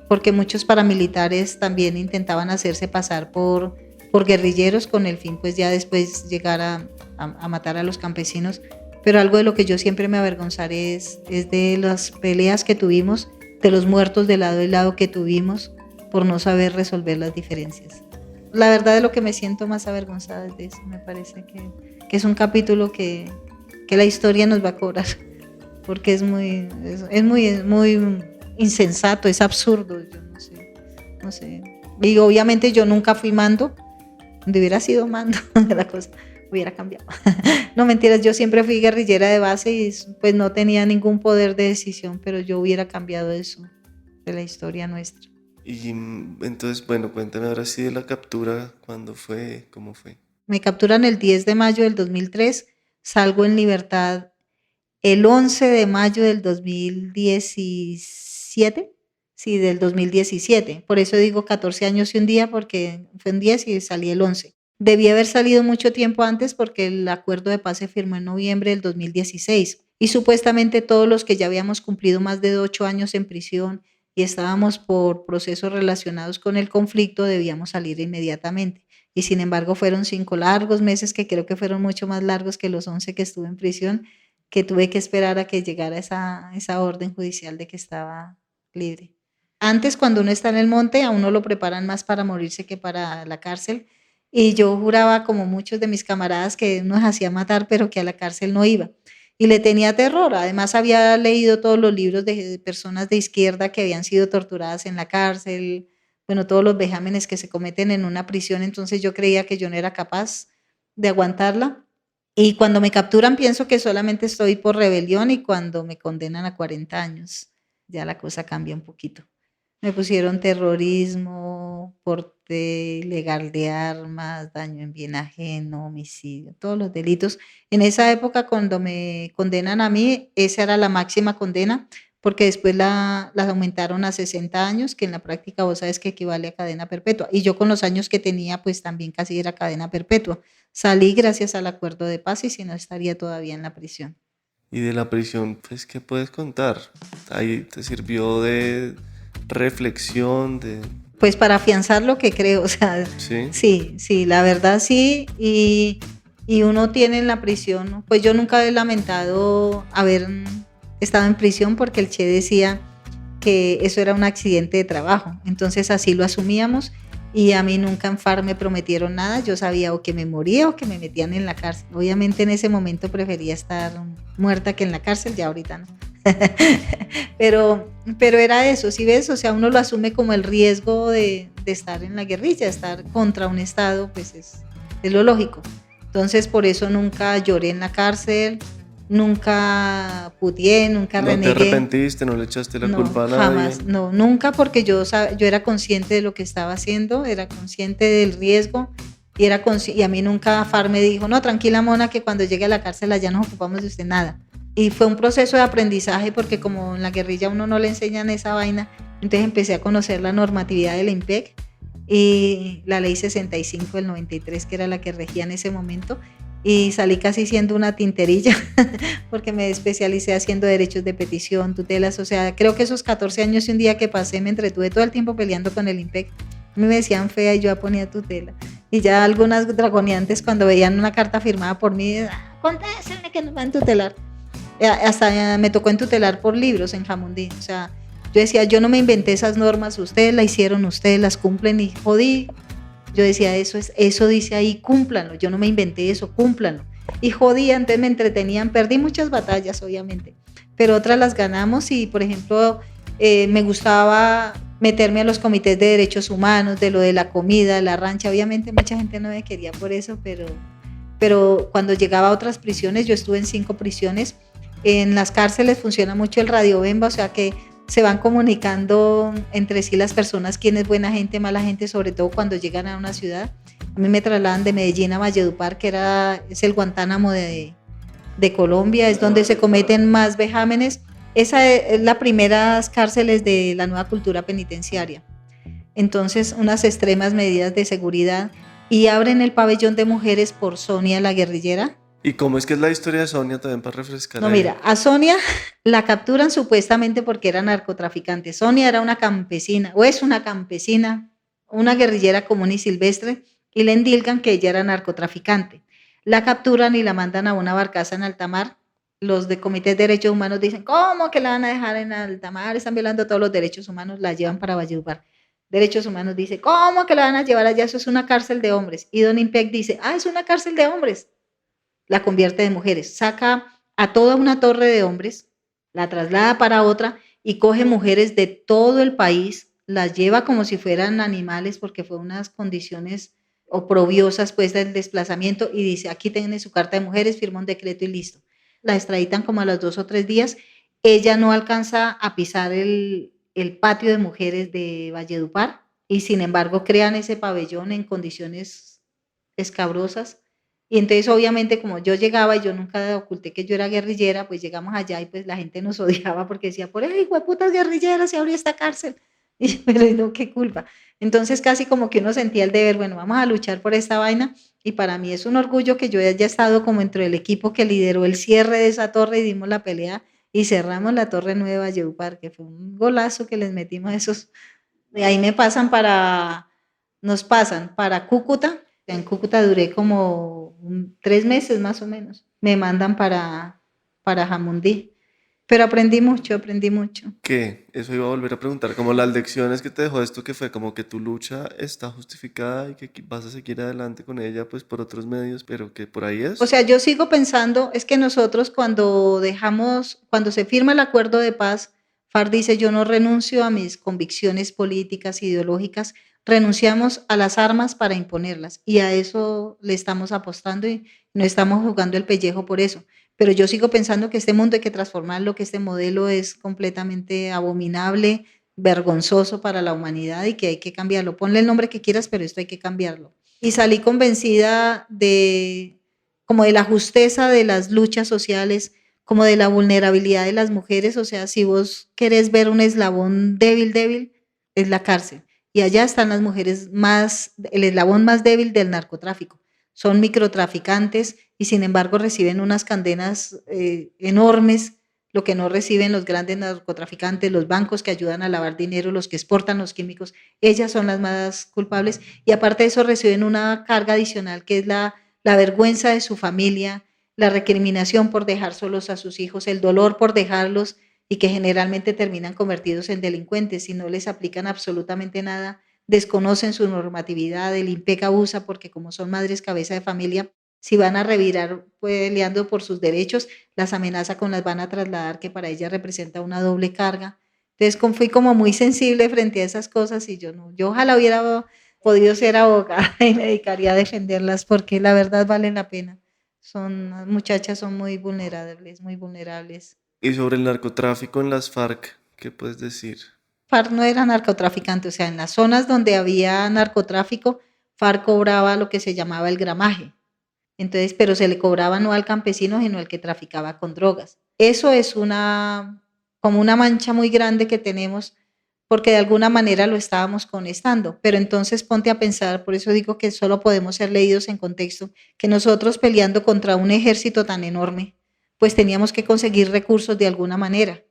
porque muchos paramilitares también intentaban hacerse pasar por guerrilleros con el fin, pues ya después llegar a matar a los campesinos. Pero algo de lo que yo siempre me avergonzaré es de las peleas que tuvimos, de los muertos de lado y lado que tuvimos por no saber resolver las diferencias. La verdad, de lo que me siento más avergonzada es de eso. Me parece que es un capítulo que la historia nos va a cobrar, porque es muy insensato, es absurdo. Yo no sé. Y obviamente yo nunca fui mando, donde hubiera sido mando, la cosa hubiera cambiado. No, mentiras, yo siempre fui guerrillera de base y pues no tenía ningún poder de decisión, pero yo hubiera cambiado eso de la historia nuestra. Y entonces, bueno, cuéntame ahora sí de la captura, ¿cuándo fue? ¿Cómo fue? Me capturan el 10 de mayo del 2003, salgo en libertad el 11 de mayo del 2017, sí, del 2017. Por eso digo 14 años y un día, porque fue un 10 y salí el 11. Debí haber salido mucho tiempo antes porque el acuerdo de paz se firmó en noviembre del 2016 y supuestamente todos los que ya habíamos cumplido más de 8 años en prisión y estábamos por procesos relacionados con el conflicto debíamos salir inmediatamente. y sin embargo fueron 5 largos meses que creo que fueron mucho más largos que los 11 que estuve en prisión, que tuve que esperar a que llegara esa orden judicial de que estaba libre. Antes, cuando uno está en el monte, a uno lo preparan más para morirse que para la cárcel. Y yo juraba, como muchos de mis camaradas, que nos hacía matar, pero que a la cárcel no iba. Y le tenía terror. Además, había leído todos los libros de personas de izquierda que habían sido torturadas en la cárcel, bueno, todos los vejámenes que se cometen en una prisión. Entonces yo creía que yo no era capaz de aguantarla. Y cuando me capturan pienso que solamente estoy por rebelión y cuando me condenan a 40 años, ya la cosa cambia un poquito. Me pusieron terrorismo, porte ilegal de armas, daño en bien ajeno, homicidio, todos los delitos. En esa época, cuando me condenan a mí, esa era la máxima condena, porque después la aumentaron a 60 años, que en la práctica vos sabes que equivale a cadena perpetua. Y yo con los años que tenía, pues también casi era cadena perpetua. Salí gracias al acuerdo de paz y si no estaría todavía en la prisión. Y de la prisión, pues, ¿qué puedes contar? ¿Ahí te sirvió de reflexión, de... Pues para afianzar lo que creo, o sea, Sí? sí, la verdad sí, y uno tiene en la prisión, ¿no? Pues yo nunca he lamentado haber estado en prisión porque el Che decía que eso era un accidente de trabajo, entonces así lo asumíamos y a mí nunca en FARC me prometieron nada, yo sabía o que me moría o que me metían en la cárcel. Obviamente en ese momento prefería estar muerta que en la cárcel, ya ahorita no. pero era eso, ¿sí ves? O sea, uno lo asume como el riesgo de estar en la guerrilla, estar contra un Estado, pues es lo lógico. Entonces, por eso nunca lloré en la cárcel, nunca puteé, nunca ¿No te renegué. arrepentiste? ¿No le echaste la No, culpa a nadie? jamás, no, nunca, porque yo era consciente de lo que estaba haciendo, era consciente del riesgo y, y a mí nunca FARC me dijo, no, tranquila mona, que cuando llegue a la cárcel allá nos ocupamos de usted, nada. Y fue un proceso de aprendizaje porque como en la guerrilla uno no le enseñan esa vaina, entonces empecé a conocer la normatividad del IMPEC y la ley 65 del 93, que era la que regía en ese momento, y salí casi siendo una tinterilla porque me especialicé haciendo derechos de petición, tutelas, o sea, creo que esos 14 años y un día que pasé me entretuve todo el tiempo peleando con el IMPEC. A mí me decían fea y yo ponía tutela. Y ya algunas dragoneantes cuando veían una carta firmada por mí, contéstenle que nos van a tutelar. Hasta me tocó entutelar por libros en Jamundí. O sea, yo decía, yo no me inventé esas normas, ustedes la hicieron, ustedes las cumplen y jodí. Yo decía, eso dice ahí, cúmplanlo. Yo no me inventé eso, cúmplanlo. Y jodí, antes me entretenían, perdí muchas batallas, obviamente, pero otras las ganamos y, por ejemplo, me gustaba meterme a los comités de derechos humanos, de lo de la comida, la rancha. Obviamente mucha gente no me quería por eso, pero cuando llegaba a otras prisiones, yo estuve en 5 prisiones. En las cárceles funciona mucho el radiobemba, o sea que se van comunicando entre sí las personas, quién es buena gente, mala gente, sobre todo cuando llegan a una ciudad. A mí me trasladan de Medellín a Valledupar, que es el Guantánamo de Colombia, es donde se cometen más vejámenes. Esa es la primeras cárceles de la nueva cultura penitenciaria. Entonces, unas extremas medidas de seguridad y abren el pabellón de mujeres por Sonia la guerrillera. ¿Y cómo es que es la historia de Sonia también para refrescar? No, mira, a Sonia la capturan supuestamente porque era narcotraficante. Sonia era una campesina, o es una campesina, una guerrillera común y silvestre, y le endilgan que ella era narcotraficante. La capturan y la mandan a una barcaza en alta mar. Los de Comités de Derechos Humanos dicen, ¿cómo que la van a dejar en alta mar? Están violando todos los derechos humanos, la llevan para Valledupar. Derechos Humanos dice, ¿cómo que la van a llevar allá? Eso es una cárcel de hombres. Y Don Impec dice, es una cárcel de hombres. La convierte de mujeres, saca a toda una torre de hombres, la traslada para otra y coge mujeres de todo el país, las lleva como si fueran animales porque fue unas condiciones oprobiosas pues del desplazamiento y dice, aquí tienen su carta de mujeres, firma un decreto y listo. La extraditan como a los 2 o 3 días, ella no alcanza a pisar el patio de mujeres de Valledupar y sin embargo crean ese pabellón en condiciones escabrosas. Y entonces obviamente como yo llegaba y yo nunca oculté que yo era guerrillera, pues llegamos allá y pues la gente nos odiaba porque decía, por ahí, hueputas guerrilleras, se abrió esta cárcel. Y yo, pero no, qué culpa. Entonces casi como que uno sentía el deber, bueno, vamos a luchar por esta vaina. Y para mí es un orgullo que yo haya estado como entre el equipo que lideró el cierre de esa torre y dimos la pelea y cerramos la torre nueva de Valledupar, que fue un golazo que les metimos a esos. De ahí nos pasan para Cúcuta. En Cúcuta duré como 3 meses más o menos. Me mandan para Jamundí. Pero aprendí mucho, aprendí mucho. ¿Qué? Eso iba a volver a preguntar, como las lecciones que te dejó esto, que fue como que tu lucha está justificada y que vas a seguir adelante con ella pues por otros medios, pero que por ahí O es. sea, yo sigo pensando, es que nosotros cuando se firma el acuerdo de paz, FARC dice, yo no renuncio a mis convicciones políticas, ideológicas, renunciamos a las armas para imponerlas y a eso le estamos apostando y no estamos jugando el pellejo por eso. Pero yo sigo pensando que este mundo hay que transformarlo, que este modelo es completamente abominable, vergonzoso para la humanidad y que hay que cambiarlo. Ponle el nombre que quieras, pero esto hay que cambiarlo. Y salí convencida como de la justeza de las luchas sociales, como de la vulnerabilidad de las mujeres. O sea, si vos querés ver un eslabón débil, es la cárcel. Y allá están las mujeres el eslabón más débil del narcotráfico. Son microtraficantes y sin embargo reciben unas condenas enormes, lo que no reciben los grandes narcotraficantes, los bancos que ayudan a lavar dinero, los que exportan los químicos. Ellas son las más culpables y aparte de eso reciben una carga adicional que es la vergüenza de su familia, la recriminación por dejar solos a sus hijos, el dolor por dejarlos y que generalmente terminan convertidos en delincuentes si no les aplican absolutamente nada, desconocen su normatividad, el IMPEC abusa porque como son madres cabeza de familia, si van a revirar peleando por sus derechos, las amenaza con las van a trasladar, que para ella representa una doble carga. Entonces fui como muy sensible frente a esas cosas y yo ojalá hubiera podido ser abogada y me dedicaría a defenderlas porque la verdad vale la pena. Las muchachas son muy vulnerables, muy vulnerables. Y sobre el narcotráfico en las FARC, ¿qué puedes decir? FARC no era narcotraficante, o sea, en las zonas donde había narcotráfico, FARC cobraba lo que se llamaba el gramaje. Entonces, pero se le cobraba no al campesino, sino al que traficaba con drogas. Eso es como una mancha muy grande que tenemos porque de alguna manera lo estábamos conectando. Pero entonces ponte a pensar, por eso digo que solo podemos ser leídos en contexto, que nosotros peleando contra un ejército tan enorme, pues teníamos que conseguir recursos de alguna manera.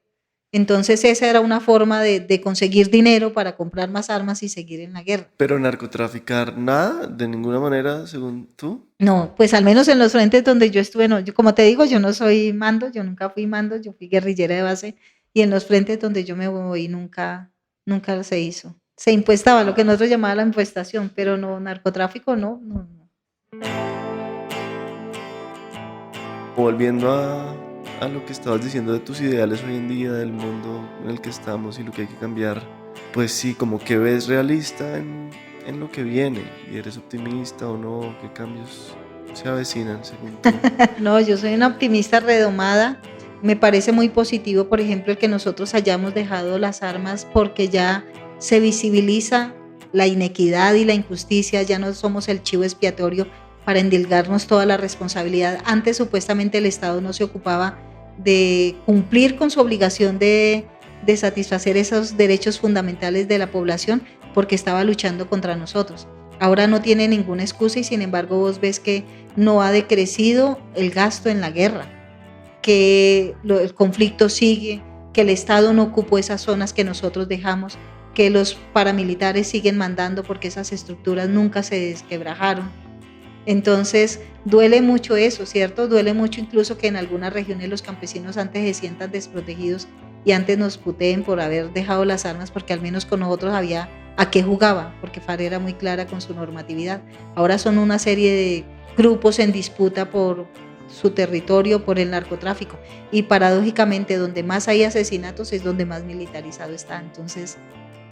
Entonces esa era una forma de conseguir dinero para comprar más armas y seguir en la guerra. Pero narcotraficar nada, de ninguna manera, según tú. No, pues al menos en los frentes donde yo estuve, no, como te digo, yo no soy mando, yo nunca fui mando, yo fui guerrillera de base y en los frentes donde yo me moví nunca se hizo. Se impuestaba lo que nosotros llamábamos la impuestación, pero no, narcotráfico no. Volviendo a lo que estabas diciendo de tus ideales hoy en día, del mundo en el que estamos y lo que hay que cambiar, pues sí, como que ves realista en lo que viene y eres optimista o no, qué cambios se avecinan según tú. No, yo soy una optimista redomada. Me parece muy positivo, por ejemplo, el que nosotros hayamos dejado las armas porque ya se visibiliza la inequidad y la injusticia, ya no somos el chivo expiatorio para endilgarnos toda la responsabilidad. Antes supuestamente el Estado no se ocupaba de cumplir con su obligación de satisfacer esos derechos fundamentales de la población porque estaba luchando contra nosotros. Ahora no tiene ninguna excusa y sin embargo vos ves que no ha decrecido el gasto en la guerra, que el conflicto sigue, que el Estado no ocupó esas zonas que nosotros dejamos, que los paramilitares siguen mandando porque esas estructuras nunca se desquebrajaron. Entonces duele mucho eso, ¿cierto? Duele mucho incluso que en algunas regiones los campesinos antes se sientan desprotegidos y antes nos puteen por haber dejado las armas porque al menos con nosotros había a qué jugaba, porque FARC era muy clara con su normatividad. Ahora son una serie de grupos en disputa por su territorio, por el narcotráfico y paradójicamente donde más hay asesinatos es donde más militarizado está. Entonces,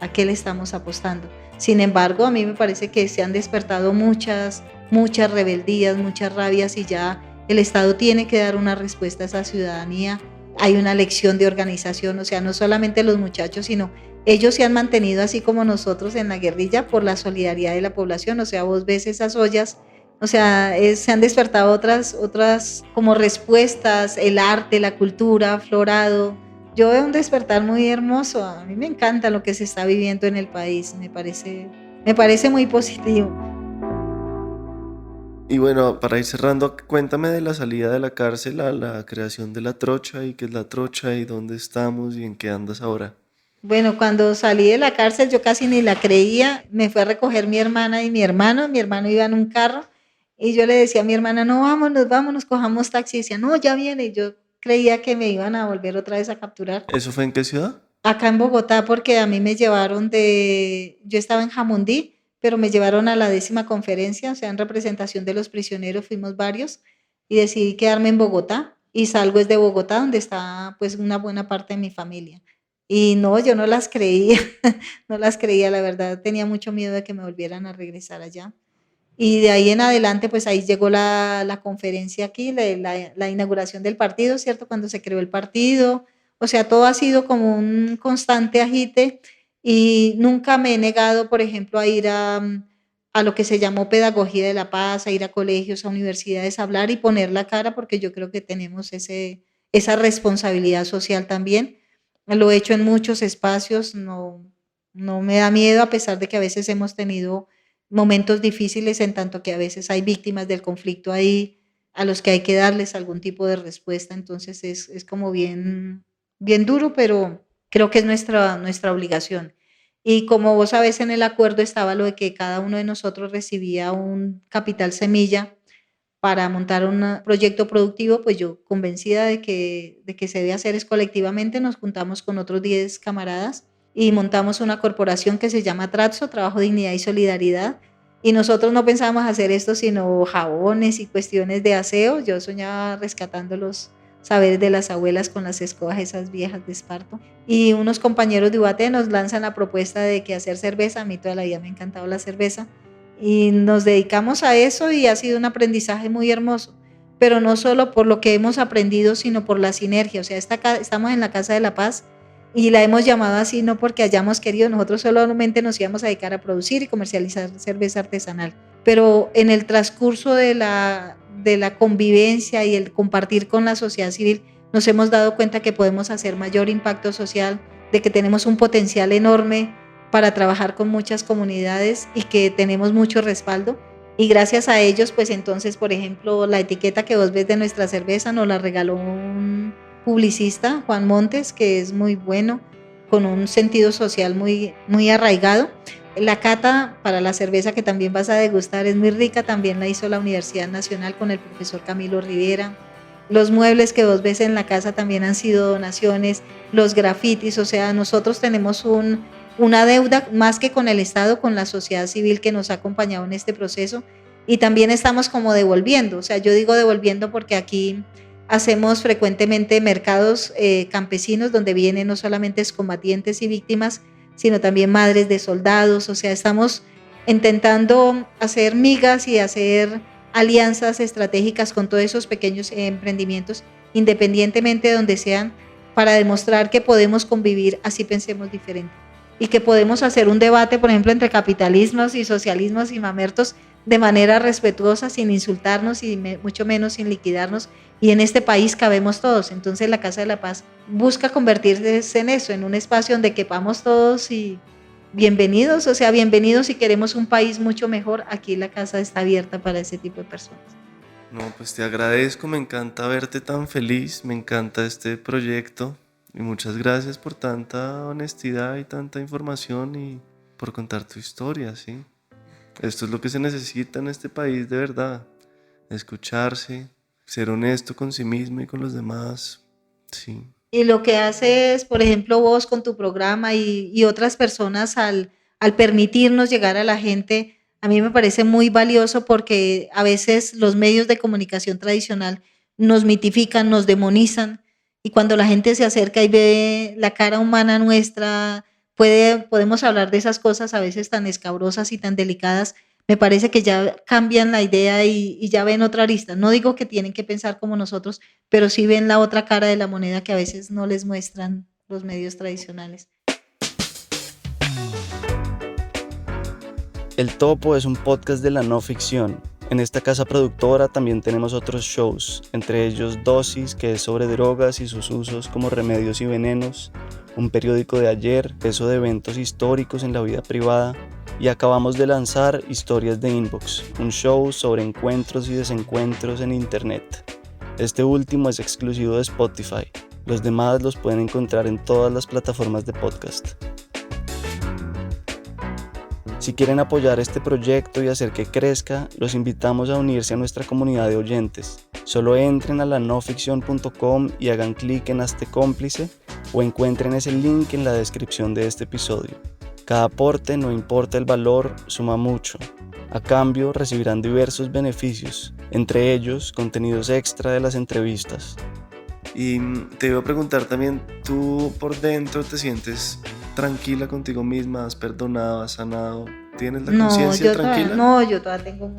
¿a qué le estamos apostando? Sin embargo, a mí me parece que se han despertado muchas rebeldías, muchas rabias y ya el Estado tiene que dar una respuesta a esa ciudadanía. Hay una lección de organización, o sea, no solamente los muchachos, sino ellos se han mantenido así como nosotros en la guerrilla por la solidaridad de la población, o sea, vos ves esas ollas, o sea, se han despertado otras como respuestas, el arte, la cultura, aflorado. Yo veo un despertar muy hermoso, a mí me encanta lo que se está viviendo en el país, me parece muy positivo. Y bueno, para ir cerrando, cuéntame de la salida de la cárcel a la creación de La Trocha y qué es La Trocha y dónde estamos y en qué andas ahora. Bueno, cuando salí de la cárcel yo casi ni la creía, me fue a recoger mi hermana y mi hermano iba en un carro y yo le decía a mi hermana, no, vámonos, cojamos taxi, y decía, no, ya viene, y yo creía que me iban a volver otra vez a capturar. ¿Eso fue en qué ciudad? Acá en Bogotá, porque a mí me llevaron yo estaba en Jamundí, pero me llevaron a la 10ª conferencia, o sea, en representación de los prisioneros, fuimos varios, y decidí quedarme en Bogotá, y salgo desde Bogotá, donde está pues una buena parte de mi familia. Y no, yo no las creía, no las creía, la verdad, tenía mucho miedo de que me volvieran a regresar allá. Y de ahí en adelante, pues ahí llegó la conferencia aquí, la inauguración del partido, ¿cierto? Cuando se creó el partido. O sea, todo ha sido como un constante agite y nunca me he negado, por ejemplo, a ir a lo que se llamó pedagogía de la paz, a ir a colegios, a universidades, a hablar y poner la cara, porque yo creo que tenemos esa responsabilidad social también. Lo he hecho en muchos espacios, no me da miedo, a pesar de que a veces hemos tenido momentos difíciles, en tanto que a veces hay víctimas del conflicto ahí a los que hay que darles algún tipo de respuesta. Entonces es como bien duro, pero creo que es nuestra obligación. Y como vos sabés, en el acuerdo estaba lo de que cada uno de nosotros recibía un capital semilla para montar un proyecto productivo, pues yo convencida de que se debe hacer es colectivamente, nos juntamos con otros 10 camaradas y montamos una corporación que se llama Tratso, Trabajo, Dignidad y Solidaridad. Y nosotros no pensábamos hacer esto sino jabones y cuestiones de aseo. Yo soñaba rescatando los saberes de las abuelas con las escobas esas viejas de esparto. Y unos compañeros de UAT nos lanzan la propuesta de que hacer cerveza. A mí toda la vida me ha encantado la cerveza. Y nos dedicamos a eso y ha sido un aprendizaje muy hermoso. Pero no solo por lo que hemos aprendido, sino por la sinergia. O sea, estamos en la Casa de la Paz y la hemos llamado así no porque hayamos querido, nosotros solamente nos íbamos a dedicar a producir y comercializar cerveza artesanal, pero en el transcurso de la convivencia y el compartir con la sociedad civil nos hemos dado cuenta que podemos hacer mayor impacto social, de que tenemos un potencial enorme para trabajar con muchas comunidades y que tenemos mucho respaldo. Y gracias a ellos, pues entonces, por ejemplo, la etiqueta que vos ves de nuestra cerveza nos la regaló un publicista, Juan Montes, que es muy bueno, con un sentido social muy arraigado. La cata para la cerveza que también vas a degustar es muy rica, también la hizo la Universidad Nacional con el profesor Camilo Rivera. Los muebles que vos ves en la casa también han sido donaciones, los grafitis, o sea, nosotros tenemos una deuda más que con el Estado, con la sociedad civil que nos ha acompañado en este proceso y también estamos como devolviendo, o sea, yo digo devolviendo porque aquí hacemos frecuentemente mercados campesinos donde vienen no solamente excombatientes y víctimas, sino también madres de soldados, o sea, estamos intentando hacer migas y hacer alianzas estratégicas con todos esos pequeños emprendimientos, independientemente de donde sean, para demostrar que podemos convivir así pensemos diferente y que podemos hacer un debate, por ejemplo, entre capitalismos y socialismos y mamertos de manera respetuosa, sin insultarnos y mucho menos sin liquidarnos. Y en este país cabemos todos. Entonces la Casa de la Paz busca convertirse en eso, en un espacio donde quepamos todos y bienvenidos, o sea, bienvenidos si queremos un país mucho mejor. Aquí la casa está abierta para ese tipo de personas. No, pues te agradezco, me encanta verte tan feliz, me encanta este proyecto y muchas gracias por tanta honestidad y tanta información y por contar tu historia, ¿sí? Esto es lo que se necesita en este país de verdad, escucharse, ser honesto con sí mismo y con los demás, sí. Y lo que haces, por ejemplo, vos con tu programa y otras personas al permitirnos llegar a la gente, a mí me parece muy valioso porque a veces los medios de comunicación tradicional nos mitifican, nos demonizan y cuando la gente se acerca y ve la cara humana nuestra, podemos hablar de esas cosas a veces tan escabrosas y tan delicadas. Me parece que ya cambian la idea y ya ven otra arista. No digo que tienen que pensar como nosotros, pero sí ven la otra cara de la moneda que a veces no les muestran los medios tradicionales. El Topo es un podcast de la no ficción. En esta casa productora también tenemos otros shows, entre ellos Dosis, que es sobre drogas y sus usos como remedios y venenos, un periódico de ayer, eso de eventos históricos en la vida privada, y acabamos de lanzar Historias de Inbox, un show sobre encuentros y desencuentros en internet. Este último es exclusivo de Spotify. Los demás los pueden encontrar en todas las plataformas de podcast. Si quieren apoyar este proyecto y hacer que crezca, los invitamos a unirse a nuestra comunidad de oyentes. Solo entren a lanoficción.com y hagan clic en Hazte Cómplice o encuentren ese link en la descripción de este episodio. Cada aporte, no importa el valor, suma mucho. A cambio, recibirán diversos beneficios, entre ellos contenidos extra de las entrevistas. Y te iba a preguntar también, ¿tú por dentro te sientes tranquila contigo misma? ¿Has perdonado, has sanado? ¿Tienes la conciencia tranquila? Yo todavía tengo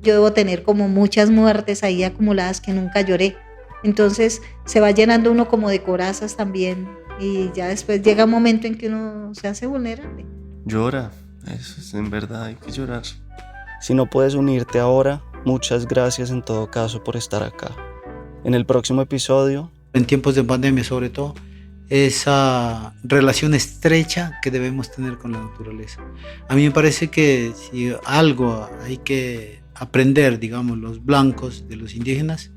yo debo tener como muchas muertes ahí acumuladas que nunca lloré. Entonces se va llenando uno como de corazas también y ya después llega un momento en que uno se hace vulnerable. Llora, eso es en verdad, hay que llorar. Si no puedes unirte ahora, muchas gracias en todo caso por estar acá. En el próximo episodio, en tiempos de pandemia sobre todo, esa relación estrecha que debemos tener con la naturaleza. A mí me parece que si algo hay que aprender, digamos, los blancos de los indígenas,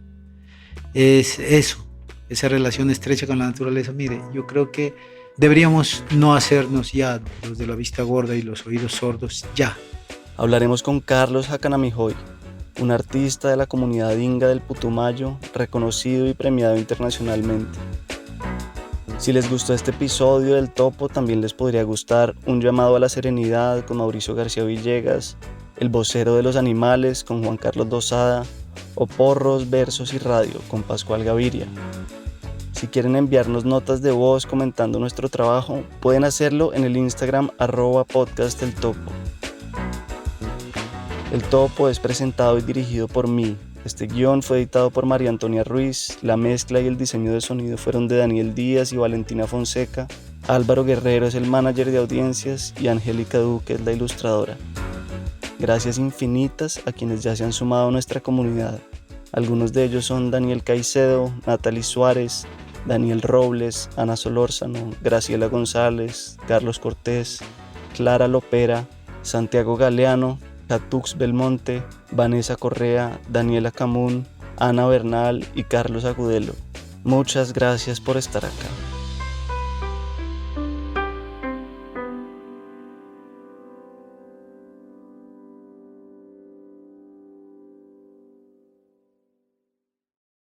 es eso, esa relación estrecha con la naturaleza. Mire, yo creo que deberíamos no hacernos ya los de la vista gorda y los oídos sordos ya. hablaremos con Carlos Hakanamijoy, un artista de la comunidad inga del Putumayo, reconocido y premiado internacionalmente. Si les gustó este episodio del Topo, también les podría gustar Un llamado a la serenidad con Mauricio García Villegas, El vocero de los animales con Juan Carlos Dosada, o Porros, versos y radio con Pascual Gaviria. Si quieren enviarnos notas de voz comentando nuestro trabajo, pueden hacerlo en el Instagram @podcasteltopo. El Topo es presentado y dirigido por mí. Este guión fue editado por María Antonia Ruiz, la mezcla y el diseño de sonido fueron de Daniel Díaz y Valentina Fonseca, Álvaro Guerrero es el manager de audiencias y Angélica Duque es la ilustradora. Gracias infinitas a quienes ya se han sumado a nuestra comunidad. Algunos de ellos son Daniel Caicedo, Natalie Suárez, Daniel Robles, Ana Solórzano, Graciela González, Carlos Cortés, Clara Lopera, Santiago Galeano, Catux Belmonte, Vanessa Correa, Daniela Camún, Ana Bernal y Carlos Agudelo. Muchas gracias por estar acá.